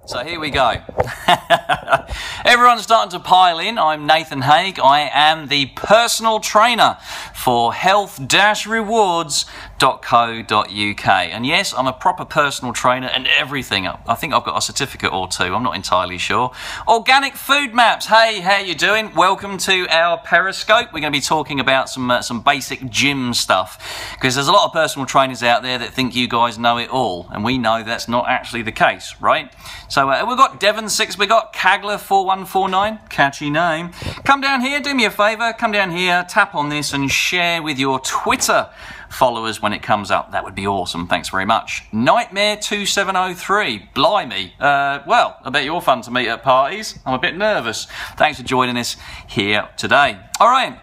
So here we go. Everyone's starting to pile in. I'm Nathan Haig. I am the personal trainer for health-rewards.co.uk. And yes, I'm a proper personal trainer and everything. I think I've got a certificate or two. I'm not entirely sure. Organic Food Maps. Hey, how you doing? Welcome to our Periscope. We're going to be talking about some basic gym stuff, because there's a lot of personal trainers out there that think you guys know it all, and we know that's not actually the case, right? So we've got Devon6, we've got Kagler4149, catchy name. Come down here, do me a favour, come down here, tap on this and share with your Twitter followers when it comes up. That would be awesome, thanks very much. Nightmare2703, blimey. Well, I bet you're fun to meet at parties. I'm a bit nervous. Thanks for joining us here today. All right.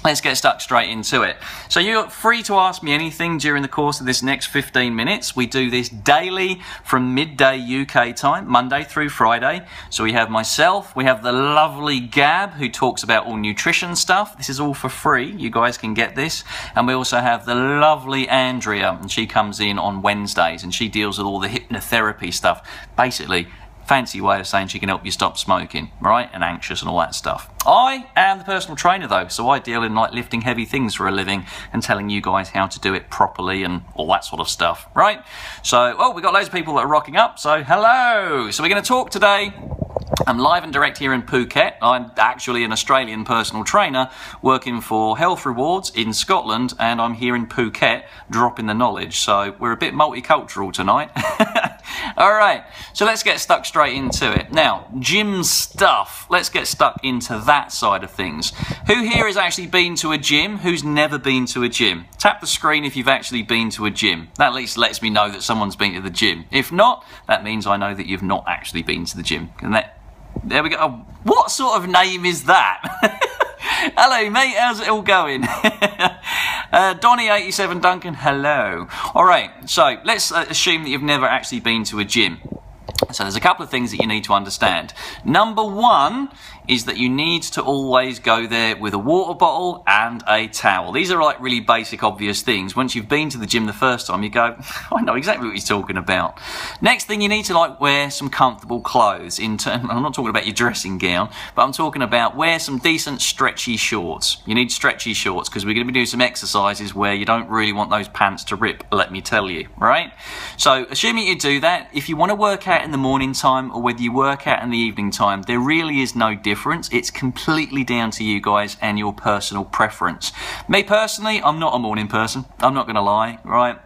Let's get stuck straight into it. So you're free to ask me anything during the course of this next 15 minutes. We do this daily from midday UK time, Monday through Friday. So we have myself, we have the lovely Gab, who talks about all nutrition stuff. This is all for free. You guys can get this. And we also have the lovely Andrea, and she comes in on Wednesdays, and she deals with all the hypnotherapy stuff. Basically, fancy way of saying she can help you stop smoking, right? And anxious and all that stuff. I am the personal trainer though, so I deal in like lifting heavy things for a living and telling you guys how to do it properly and all that sort of stuff, right? So, oh, we've got loads of people that are rocking up, so hello! So we're going to talk today. I'm live and direct here in Phuket. I'm actually an Australian personal trainer working for Health Rewards in Scotland, and I'm here in Phuket dropping the knowledge. So we're a bit multicultural tonight. All right, so let's get stuck straight into it. Now, gym stuff. Let's get stuck into that side of things. Who here has actually been to a gym? Who's never been to a gym? Tap the screen if you've actually been to a gym. That at least lets me know that someone's been to the gym. If not, that means I know that you've not actually been to the gym. And there we go. Oh, what sort of name is that? Hello, mate. How's it all going? Donny87 Duncan, hello. All right, so let's assume that you've never actually been to a gym. So there's a couple of things that you need to understand. Number one is that you need to always go there with a water bottle and a towel. These are like really basic, obvious things. Once you've been to the gym the first time, you go, I know exactly what he's talking about. Next thing, you need to like wear some comfortable clothes. I'm not talking about your dressing gown, but I'm talking about wear some decent stretchy shorts. You need stretchy shorts because we're going to be doing some exercises where you don't really want those pants to rip, let me tell you, right? So assuming you do that, if you want to work out in the morning time or whether you work out in the evening time, there really is no difference. It's completely down to you guys and your personal preference. Me personally, I'm not a morning person. I'm not going to lie, right?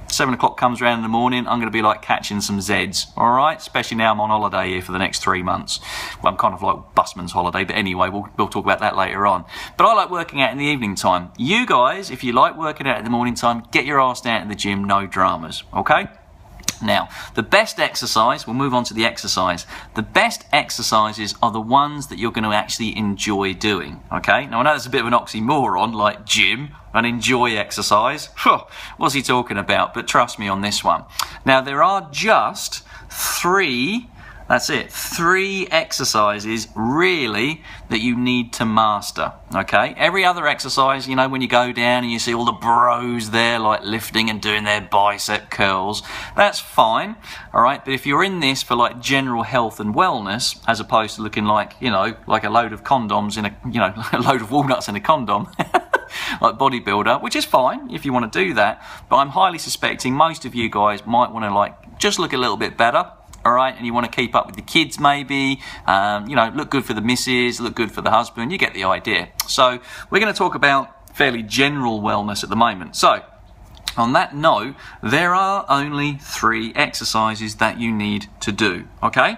7 o'clock comes around in the morning, I'm going to be like catching some Zeds, all right? Especially now I'm on holiday here for the next 3 months. Well, I'm kind of like busman's holiday, but anyway, we'll talk about that later on. But I like working out in the evening time. You guys, if you like working out in the morning time, get your ass down to the gym, no dramas, okay? Now, the best exercise, we'll move on to the exercise. The best exercises are the ones that you're going to actually enjoy doing, okay? Now, I know that's a bit of an oxymoron, like gym and enjoy exercise. What's he talking about? But trust me on this one. Now, there are just three exercises really that you need to master, okay? Every other exercise, you know, when you go down and you see all the bros there like lifting and doing their bicep curls, that's fine, all right? But if you're in this for like general health and wellness, as opposed to looking like, you know, like a load of condoms in a, you know, a load of walnuts in a condom, like bodybuilder, which is fine if you want to do that, but I'm highly suspecting most of you guys might want to like just look a little bit better. All right, and you want to keep up with the kids maybe, you know, look good for the missus, look good for the husband, you get the idea. So we're going to talk about fairly general wellness at the moment. So on that note, there are only 3 exercises that you need to do, okay?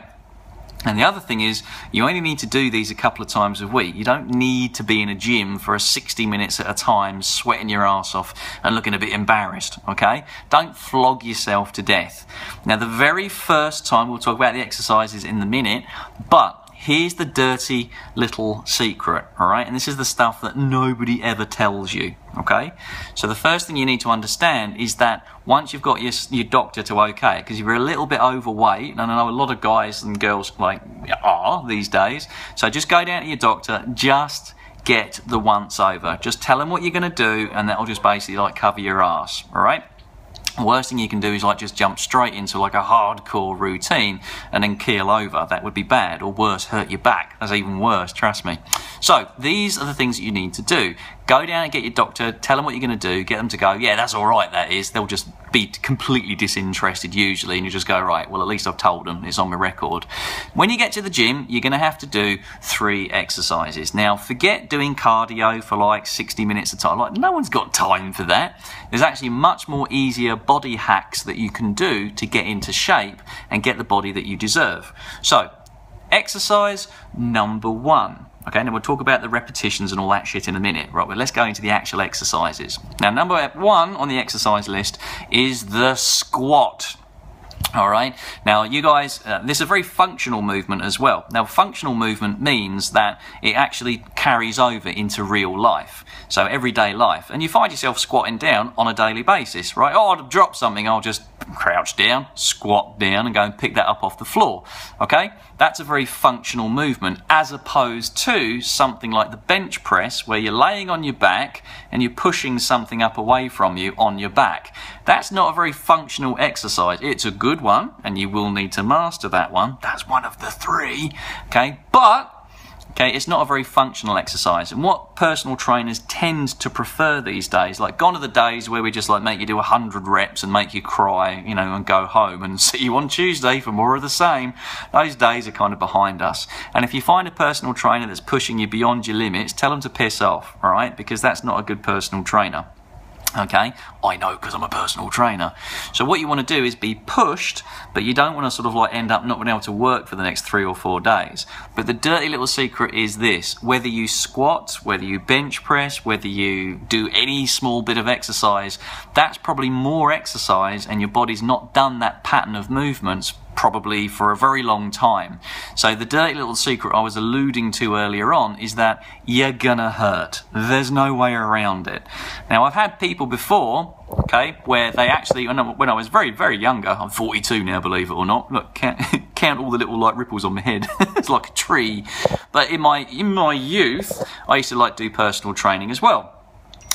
And the other thing is, you only need to do these a couple of times a week. You don't need to be in a gym for 60 minutes at a time, sweating your ass off and looking a bit embarrassed, okay? Don't flog yourself to death. Now, the very first time, we'll talk about the exercises in a minute, but here's the dirty little secret, all right? And this is the stuff that nobody ever tells you, okay? So the first thing you need to understand is that once you've got your doctor to okay, because if you're a little bit overweight, and I know a lot of guys and girls like are these days, so just go down to your doctor, just get the once over. Just tell them what you're going to do, and that'll just basically like cover your ass, all right? Worst thing you can do is like just jump straight into like a hardcore routine and then keel over. That would be bad, or worse, hurt your back. That's even worse, trust me. So these are the things that you need to do. Go down and get your doctor, tell them what you're going to do, get them to go, yeah, that's all right, that is. They'll just be completely disinterested usually, and you just go, right, well, at least I've told them, it's on my record. When you get to the gym, you're going to have to do 3 exercises. Now, forget doing cardio for like 60 minutes a time. Like, no one's got time for that. There's actually much more easier body hacks that you can do to get into shape and get the body that you deserve. So, exercise number 1. Okay, now we'll talk about the repetitions and all that shit in a minute. Right, well, let's go into the actual exercises. Now, number 1 on the exercise list is the squat. All right, now you guys, this is a very functional movement as well. Now, functional movement means that it actually carries over into real life, so everyday life, and you find yourself squatting down on a daily basis, right? Oh, I'll drop something, I'll just crouch down, squat down, and go and pick that up off the floor. Okay, that's a very functional movement, as opposed to something like the bench press, where you're laying on your back and you're pushing something up away from you on your back. That's not a very functional exercise. It's a good one, and you will need to master that one. That's one of the 3, okay? But, okay, it's not a very functional exercise. And what personal trainers tend to prefer these days, like gone are the days where we just like make you do 100 reps and make you cry, you know, and go home and see you on Tuesday for more of the same. Those days are kind of behind us. And if you find a personal trainer that's pushing you beyond your limits, tell them to piss off, all right? Because that's not a good personal trainer. Okay, I know because I'm a personal trainer. So what you want to do is be pushed, but you don't want to sort of like end up not being able to work for the next 3 or 4 days. But the dirty little secret is this: whether you squat, whether you bench press, whether you do any small bit of exercise, that's probably more exercise, and your body's not done that pattern of movements probably for a very long time. So the dirty little secret I was alluding to earlier on is that you're gonna hurt. There's no way around it. Now, I've had people before, okay, where they actually, when I was very, very younger, I'm 42 now, believe it or not. Look, count all the little like ripples on my head. It's like a tree. But in my youth, I used to like do personal training as well.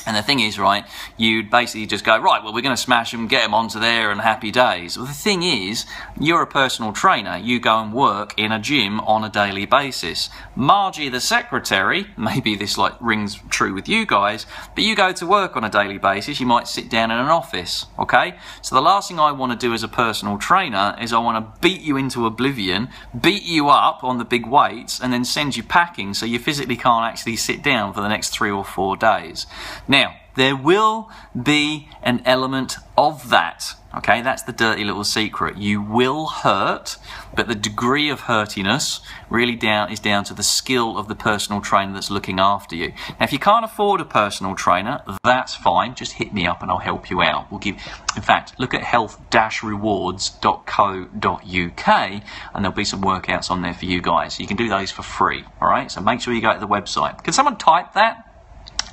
And the thing is, right, you'd basically just go, right, well, we're going to smash them, get them onto there, and happy days. Well, the thing is, you're a personal trainer. You go and work in a gym on a daily basis. Margie, the secretary, maybe this like rings true with you guys, but you go to work on a daily basis. You might sit down in an office, okay? So the last thing I want to do as a personal trainer is I want to beat you into oblivion, beat you up on the big weights, and then send you packing so you physically can't actually sit down for the next 3 or 4 days. Now, there will be an element of that, okay? That's the dirty little secret. You will hurt, but the degree of hurtiness really is down to the skill of the personal trainer that's looking after you. Now, if you can't afford a personal trainer, that's fine. Just hit me up and I'll help you out. In fact, look at health-rewards.co.uk and there'll be some workouts on there for you guys. You can do those for free, all right? So make sure you go to the website. Can someone type that?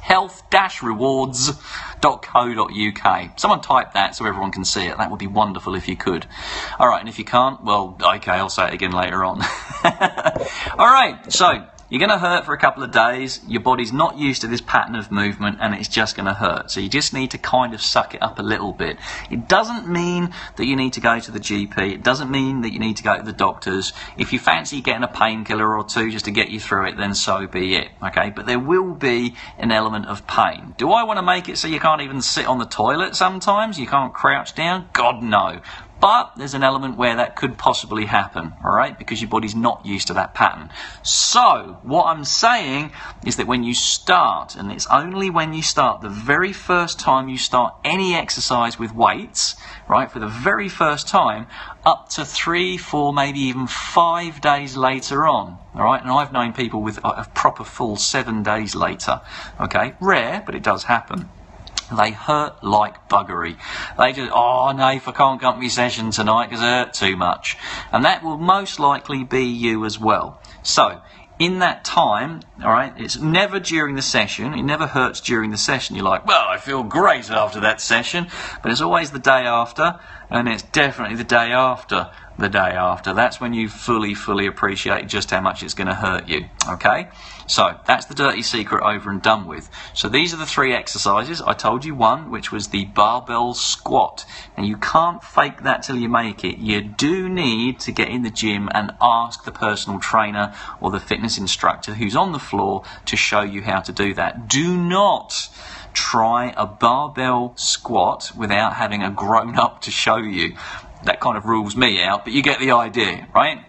health-rewards.co.uk. Someone type that so everyone can see it. That would be wonderful if you could. All right, and if you can't, well, okay, I'll say it again later on. All right, so you're going to hurt for a couple of days. Your body's not used to this pattern of movement, and it's just going to hurt. So you just need to kind of suck it up a little bit. It doesn't mean that you need to go to the GP. It doesn't mean that you need to go to the doctors. If you fancy getting a painkiller or 2 just to get you through it, then so be it, okay? But there will be an element of pain. Do I want to make it so you can't even sit on the toilet sometimes? You can't crouch down? God, no. But there's an element where that could possibly happen, all right, because your body's not used to that pattern. So what I'm saying is that when you start, and it's only when you start, the very first time you start any exercise with weights, right, for the very first time, up to 3, 4, maybe even 5 days later on, all right, and I've known people with a proper full 7 days later, okay, rare, but it does happen. They hurt like buggery. They just, oh, Nath, I can't come to my session tonight because it hurt too much. And that will most likely be you as well. So, in that time, all right, it's never during the session. It never hurts during the session. You're like, well, I feel great after that session. But it's always the day after, and it's definitely the day after the day after. That's when you fully appreciate just how much it's going to hurt you. Okay, so that's the dirty secret over and done with. So these are the 3 exercises. I told you one, which was the barbell squat, and you can't fake that till you make it. You do need to get in the gym and ask the personal trainer or the fitness instructor who's on the floor to show you how to do that. Do not try a barbell squat without having a grown-up to show you. That kind of rules me out, but you get the idea, right?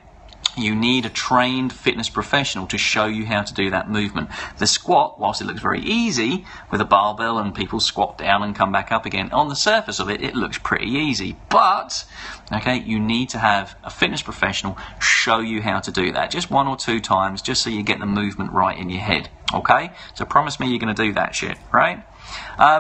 You need a trained fitness professional to show you how to do that movement. The squat, whilst it looks very easy with a barbell and people squat down and come back up again, on the surface of it, it looks pretty easy. But, okay, you need to have a fitness professional show you how to do that. Just 1 or 2 times, just so you get the movement right in your head, okay? So promise me you're going to do that shit, right?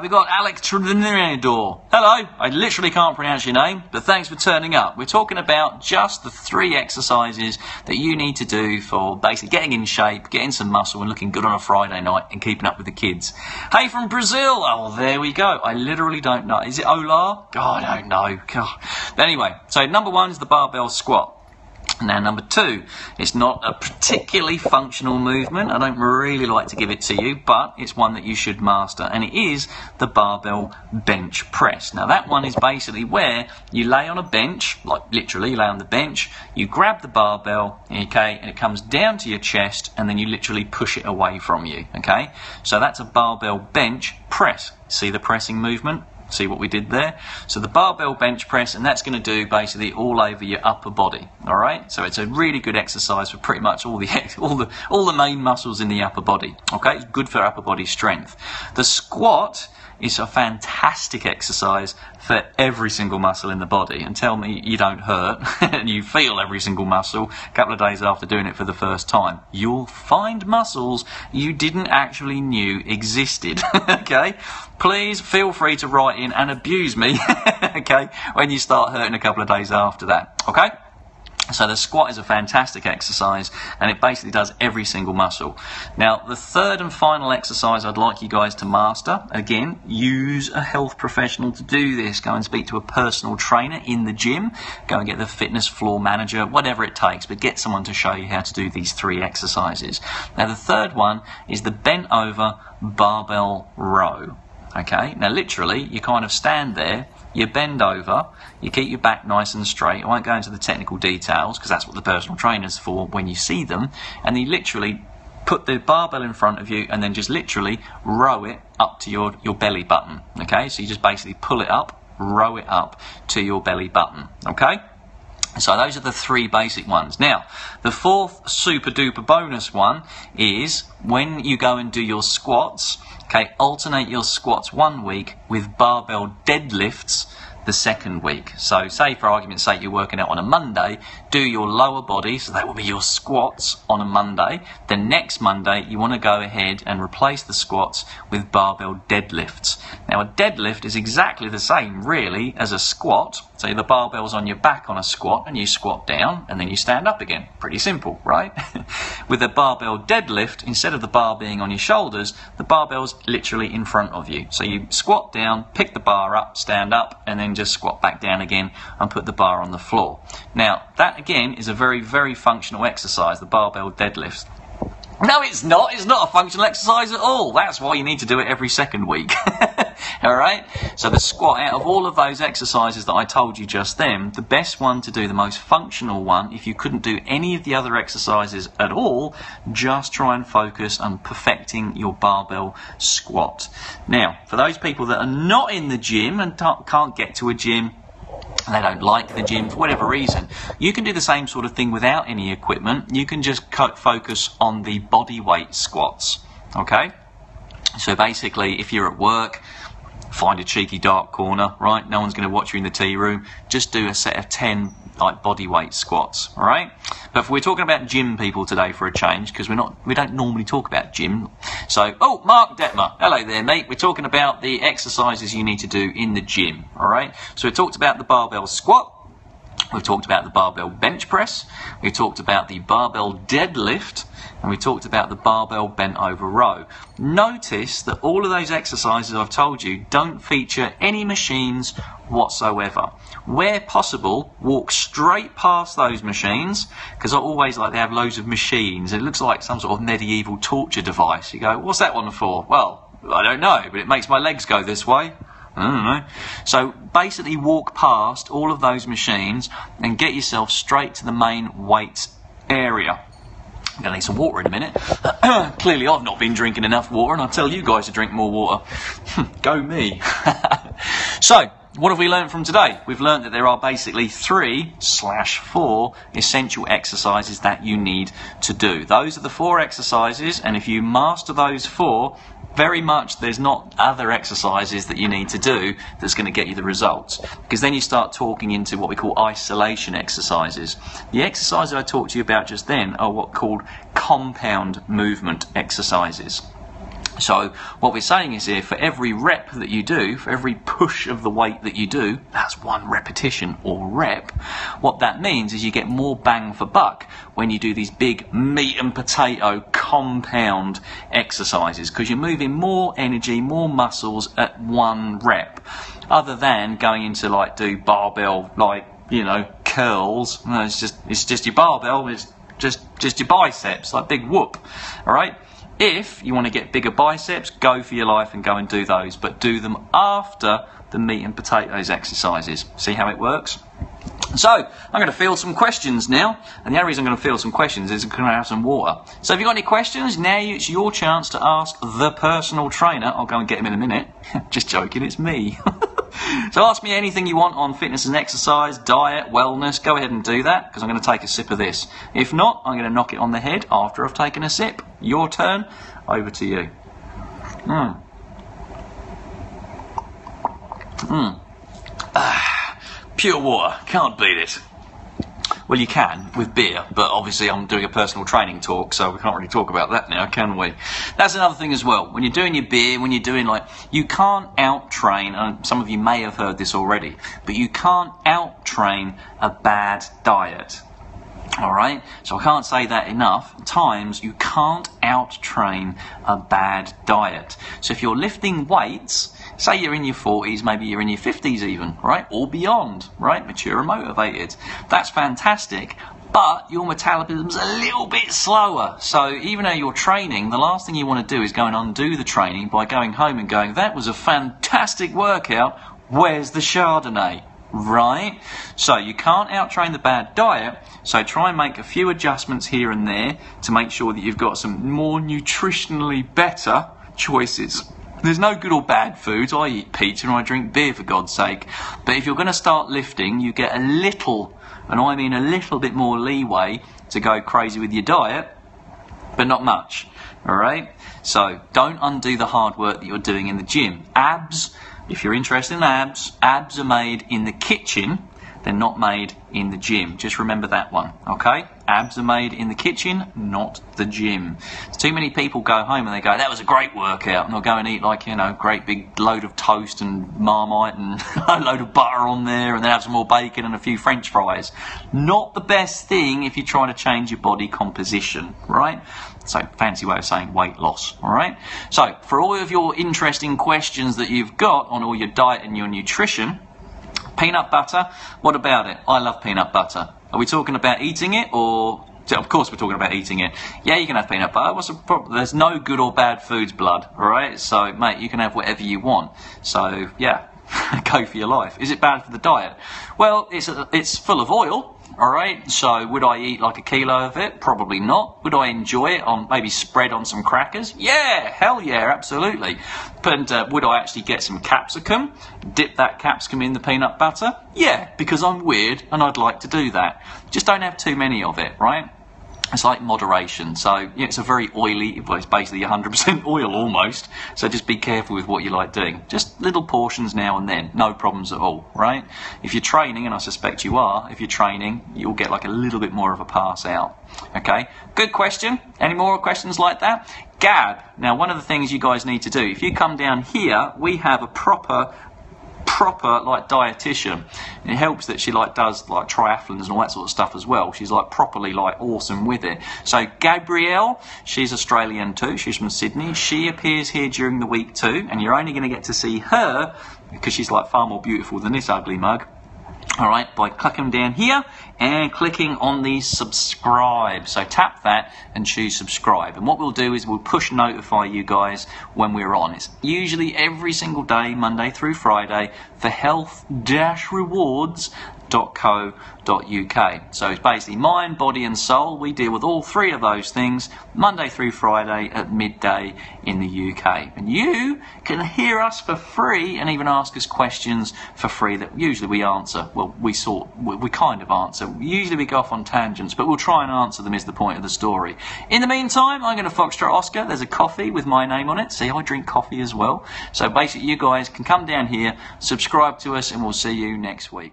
We've got Alex Trinidor. Hello, I literally can't pronounce your name, but thanks for turning up. We're talking about just the 3 exercises that you need to do for basically getting in shape, getting some muscle and looking good on a Friday night and keeping up with the kids. Hey, from Brazil. Oh, there we go. I literally don't know. Is it Ola? God, I don't know. God. Anyway, so number 1 is the barbell squat. Now, number 2, it's not a particularly functional movement. I don't really like to give it to you, but it's one that you should master, and it is the barbell bench press. Now, that one is basically where you lay on a bench, like literally you lay on the bench, you grab the barbell, okay, and it comes down to your chest, and then you literally push it away from you, okay? So that's a barbell bench press. See the pressing movement? See what we did there? So the barbell bench press, and that's going to do basically all over your upper body. All right. So it's a really good exercise for pretty much all the main muscles in the upper body. Okay, it's good for upper body strength. The squat is a fantastic exercise for every single muscle in the body, and tell me you don't hurt and you feel every single muscle a couple of days after doing it for the first time. You'll find muscles you didn't actually knew existed. Okay, please feel free to write in and abuse me okay, when you start hurting a couple of days after that. Okay, so the squat is a fantastic exercise, and it basically does every single muscle. Now, the 3rd and final exercise I'd like you guys to master, again, use a health professional to do this. Go and speak to a personal trainer in the gym. Go and get the fitness floor manager, whatever it takes, but get someone to show you how to do these 3 exercises. Now, the 3rd one is the bent over barbell row. Okay, now literally, you kind of stand there, you bend over, you keep your back nice and straight. I won't go into the technical details because that's what the personal trainer's for when you see them. And you literally put the barbell in front of you and then just literally row it up to your belly button. Okay, so you just basically pull it up, row it up to your belly button. Okay? So those are the 3 basic ones. Now, the 4th super duper bonus one is when you go and do your squats, okay, alternate your squats 1 week with barbell deadlifts the 2nd week. So say for argument's sake you're working out on a Monday, do your lower body, so that will be your squats on a Monday. Then next Monday you want to go ahead and replace the squats with barbell deadlifts. Now a deadlift is exactly the same really as a squat. So the barbell's on your back on a squat and you squat down and then you stand up again. Pretty simple, right? With a barbell deadlift, instead of the bar being on your shoulders, the barbell's literally in front of you. So you squat down, pick the bar up, stand up, and then just squat back down again and put the bar on the floor. Now, that again is a very, very functional exercise, the barbell deadlift. No, it's not. It's not a functional exercise at all. That's why you need to do it every 2nd week. All right? So the squat, out of all of those exercises that I told you just then, the best one to do, the most functional one, if you couldn't do any of the other exercises at all, just try and focus on perfecting your barbell squat. Now, for those people that are not in the gym and can't get to a gym, and they don't like the gym for whatever reason, you can do the same sort of thing without any equipment. You can just focus on the body weight squats. Okay? So basically, if you're at work, find a cheeky dark corner, right? No one's going to watch you in the tea room. Just do a set of 10 like body weight squats, all right? But we're talking about gym people today for a change, because we don't normally talk about gym. So, oh, Mark Detmer, hello there, mate. We're talking about the exercises you need to do in the gym, all right? So we talked about the barbell squat. We've talked about the barbell bench press, we've talked about the barbell deadlift, and we talked about the barbell bent over row. Notice that all of those exercises I've told you don't feature any machines whatsoever. Where possible, walk straight past those machines, because I always like to have loads of machines. It looks like some sort of medieval torture device. You go, what's that one for? Well, I don't know, but it makes my legs go this way. I don't know. So basically walk past all of those machines and get yourself straight to the main weights area. I'm going to need some water in a minute. Clearly I've not been drinking enough water, and I tell you guys to drink more water. Go me. So, what have we learned from today? We've learned that there are basically 3/4 essential exercises that you need to do. Those are the 4 exercises, and if you master those 4, very much there's not other exercises that you need to do that's going to get you the results, because then you start talking into what we call isolation exercises. The exercises I talked to you about just then are what called compound movement exercises. So what we're saying is here, for every rep that you do, for every push of the weight that you do, that's 1 repetition or rep. What that means is you get more bang for buck when you do these big meat and potato compound exercises, because you're moving more energy, more muscles at 1 rep, other than going into like do barbell, like, you know, curls. No, it's just your barbell, it's just your biceps, like big whoop. All right. If you want to get bigger biceps, go for your life and go and do those, but do them after the meat and potatoes exercises. See how it works? So, I'm going to field some questions now, and the only reason I'm going to field some questions is I'm going to have some water. So if you've got any questions, now it's your chance to ask the personal trainer. I'll go and get him in a minute. Just joking, it's me. So ask me anything you want on fitness and exercise, diet, wellness. Go ahead and do that, because I'm going to take a sip of this. If not, I'm going to knock it on the head after I've taken a sip. Your turn. Over to you. Pure water. Can't beat it. Well, you can with beer, but obviously I'm doing a personal training talk, so we can't really talk about that now, can we? That's another thing as well. When you're doing your beer, when you're doing you can't out-train, and some of you may have heard this already, but you can't out-train a bad diet. Alright, so I can't say that enough times. You can't out-train a bad diet. So if you're lifting weights, say you're in your 40s, maybe you're in your 50s even, right, or beyond, right, mature and motivated, that's fantastic, but your metabolism's a little bit slower. So even though you're training, the last thing you want to do is go and undo the training by going home and going, that was a fantastic workout, where's the Chardonnay? Right? So you can't out-train the bad diet, so try and make a few adjustments here and there to make sure that you've got some more nutritionally better choices. There's no good or bad foods. I eat pizza and I drink beer, for God's sake. But if you're going to start lifting, you get a little, and I mean a little bit more leeway to go crazy with your diet, but not much. Alright? So don't undo the hard work that you're doing in the gym. Abs. If you're interested in abs are made in the kitchen, they're not made in the gym. Just remember that one, okay? Abs are made in the kitchen, not the gym. Too many people go home and they go, that was a great workout, and they'll go and eat like, you know, great big load of toast and Marmite and a load of butter on there, and then have some more bacon and a few French fries. Not the best thing if you're trying to change your body composition, right? So, fancy way of saying weight loss, alright? So, for all of your interesting questions that you've got on all your diet and your nutrition, peanut butter, what about it? I love peanut butter. Are we talking about eating it, or... Of course we're talking about eating it. Yeah, you can have peanut butter. What's the problem? There's no good or bad foods, blood, alright? So, mate, you can have whatever you want. So, yeah, go for your life. Is it bad for the diet? Well, it's full of oil. Alright, so would I eat like a kilo of it? Probably not. Would I enjoy it on maybe spread on some crackers? Yeah, hell yeah, absolutely. But would I actually get some capsicum, dip that capsicum in the peanut butter? Yeah, because I'm weird and I'd like to do that. Just don't have too many of it, right? It's like moderation. So yeah, it's a very oily, well, it's basically 100% oil almost. So just be careful with what you like doing. Just little portions now and then, no problems at all, right? If you're training, and I suspect you are, if you're training, you'll get like a little bit more of a pass out. Okay, good question. Any more questions like that? Gab. Now, one of the things you guys need to do, if you come down here, we have a proper proper like dietitian. And it helps that she like does like triathlons and all that sort of stuff as well. She's like properly like awesome with it. So Gabrielle, she's Australian too. She's from Sydney. She appears here during the week too, and you're only going to get to see her because she's like far more beautiful than this ugly mug. Alright, by clicking down here and clicking on the subscribe. So tap that and choose subscribe. And what we'll do is we'll push notify you guys when we're on. It's usually every single day, Monday through Friday, for health-rewards.co.uk. So it's basically mind, body and soul. We deal with all three of those things Monday through Friday at midday in the UK. And you can hear us for free and even ask us questions for free that usually we answer. Well, we kind of answer. Usually we go off on tangents, but we'll try and answer them is the point of the story. In the meantime, I'm going to Foxtrot Oscar. There's a coffee with my name on it. See, I drink coffee as well. So basically you guys can come down here, subscribe to us, and we'll see you next week.